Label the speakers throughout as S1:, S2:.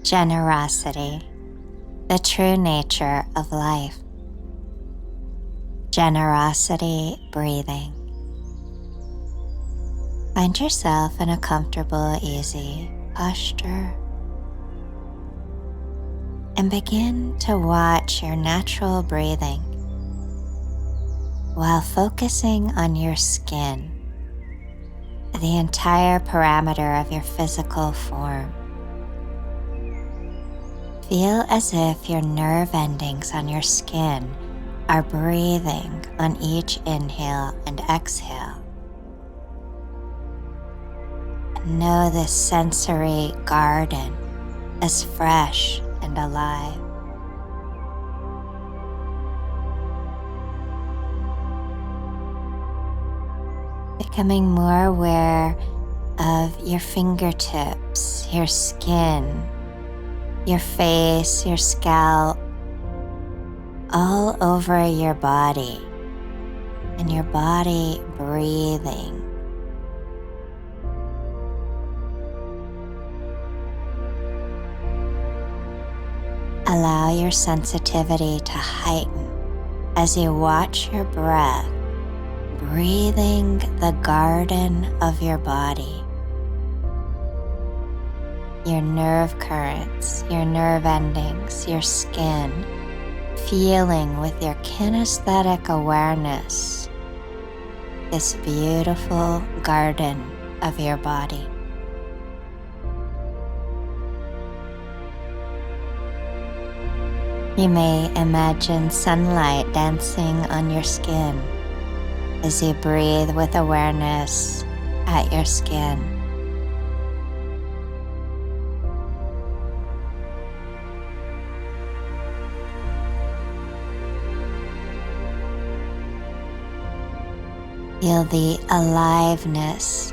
S1: Generosity, the true nature of life. Generosity breathing. Find yourself in a comfortable, easy posture and begin to watch your natural breathing while focusing on your skin, the entire parameter of your physical form. Feel as if your nerve endings on your skin are breathing on each inhale and exhale. Know this sensory garden as fresh and alive. Becoming more aware of your fingertips, your skin, your face, your scalp, all over your body, and your body breathing. Allow your sensitivity to heighten as you watch your breath, breathing the garden of your body. Your nerve currents, your nerve endings, your skin, feeling with your kinesthetic awareness this beautiful garden of your body. You may imagine sunlight dancing on your skin as you breathe with awareness at your skin. Feel the aliveness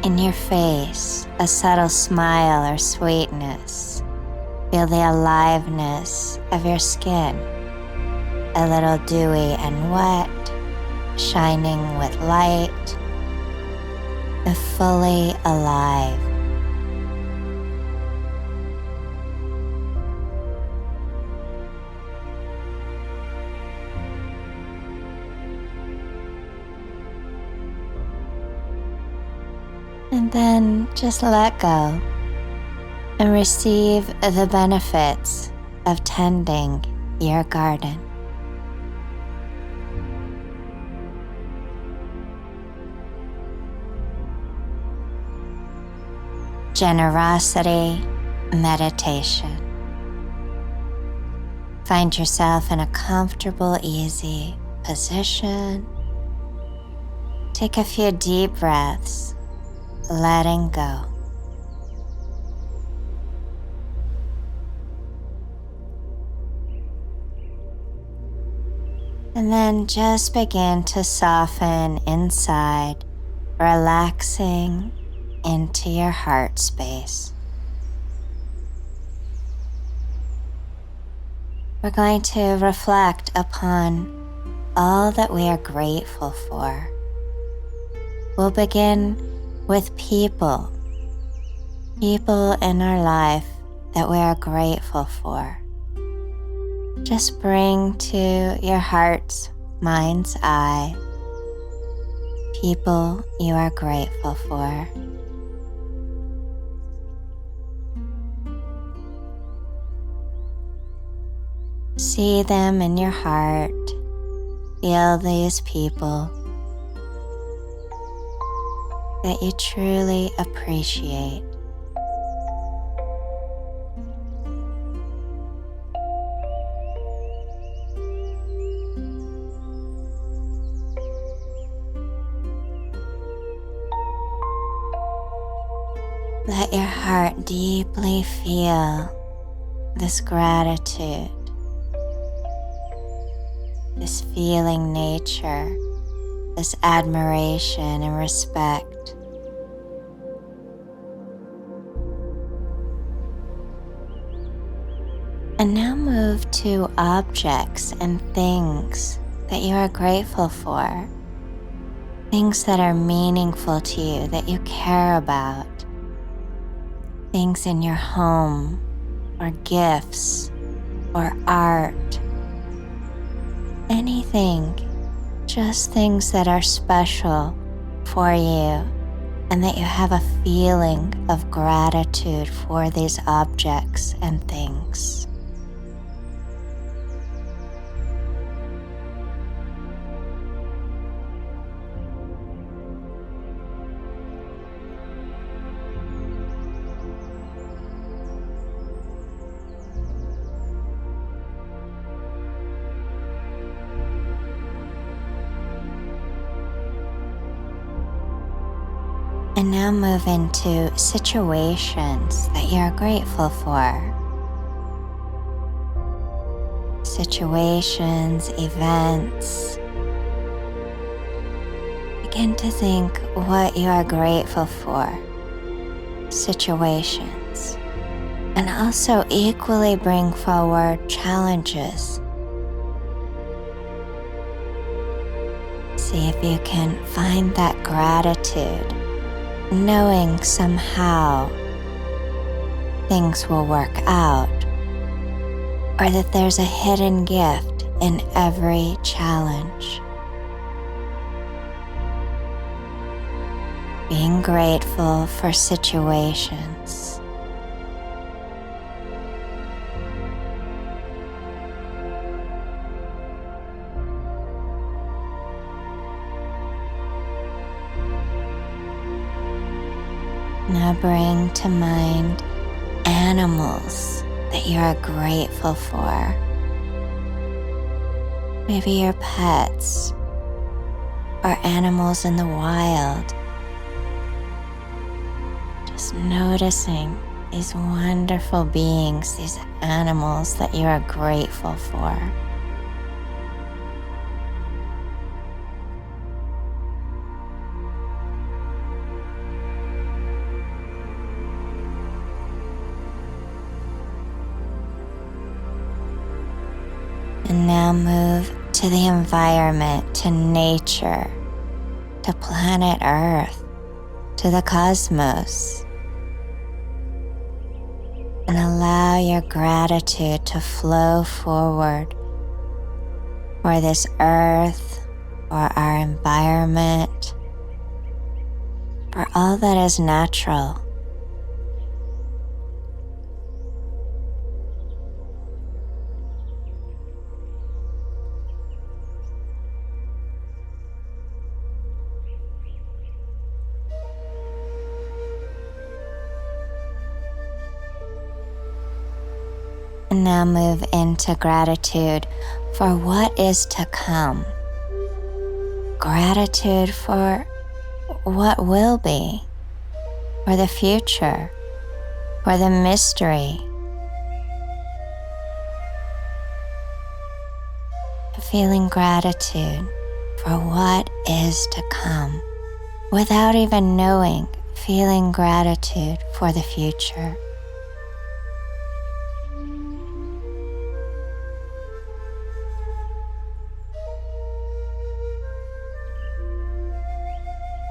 S1: in your face, a subtle smile or sweetness. Feel the aliveness of your skin, a little dewy and wet, shining with light, fully alive. And then just let go and receive the benefits of tending your garden. Generosity meditation. Find yourself in a comfortable, easy position. Take a few deep breaths, letting go. And then just begin to soften inside, relaxing into your heart space. We're going to reflect upon all that we are grateful for. We'll begin with people in our life that we are grateful for. Just bring to your heart's mind's eye people you are grateful for. See them in your heart. Feel these people that you truly appreciate. Let your heart deeply feel this gratitude, this feeling nature, this admiration and respect. And now move to objects and things that you are grateful for, things that are meaningful to you, that you care about. Things in your home, or gifts or art. Anything, just things that are special for you and that you have a feeling of gratitude for these objects and things. And now move into situations that you're grateful for. Situations, events. Begin to think what you are grateful for. Situations. And also equally bring forward challenges. See if you can find that gratitude, knowing somehow things will work out, or that there's a hidden gift in every challenge. Being grateful for situations. Now bring to mind animals that you are grateful for. Maybe your pets or animals in the wild. Just noticing these wonderful beings, these animals that you are grateful for. And now move to the environment, to nature, to planet Earth, to the cosmos. And allow your gratitude to flow forward for this earth, for our environment, for all that is natural. And now move into gratitude for what is to come. Gratitude for what will be, for the future, for the mystery. Feeling gratitude for what is to come, without even knowing, feeling gratitude for the future.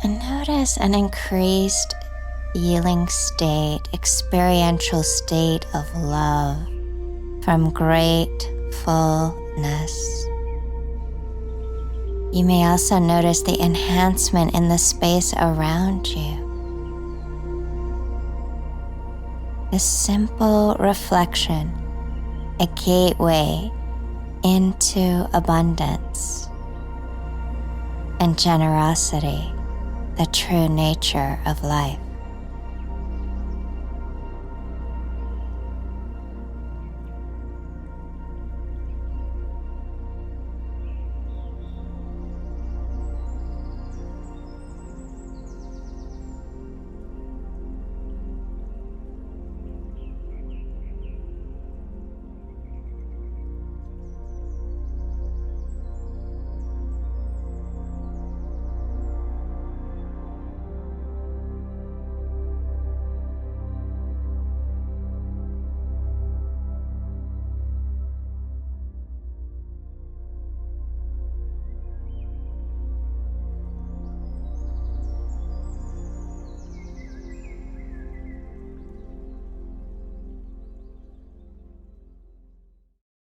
S1: And notice an increased feeling state, experiential state of love from gratefulness. You may also notice the enhancement in the space around you. A simple reflection, a gateway into abundance and generosity, the true nature of life.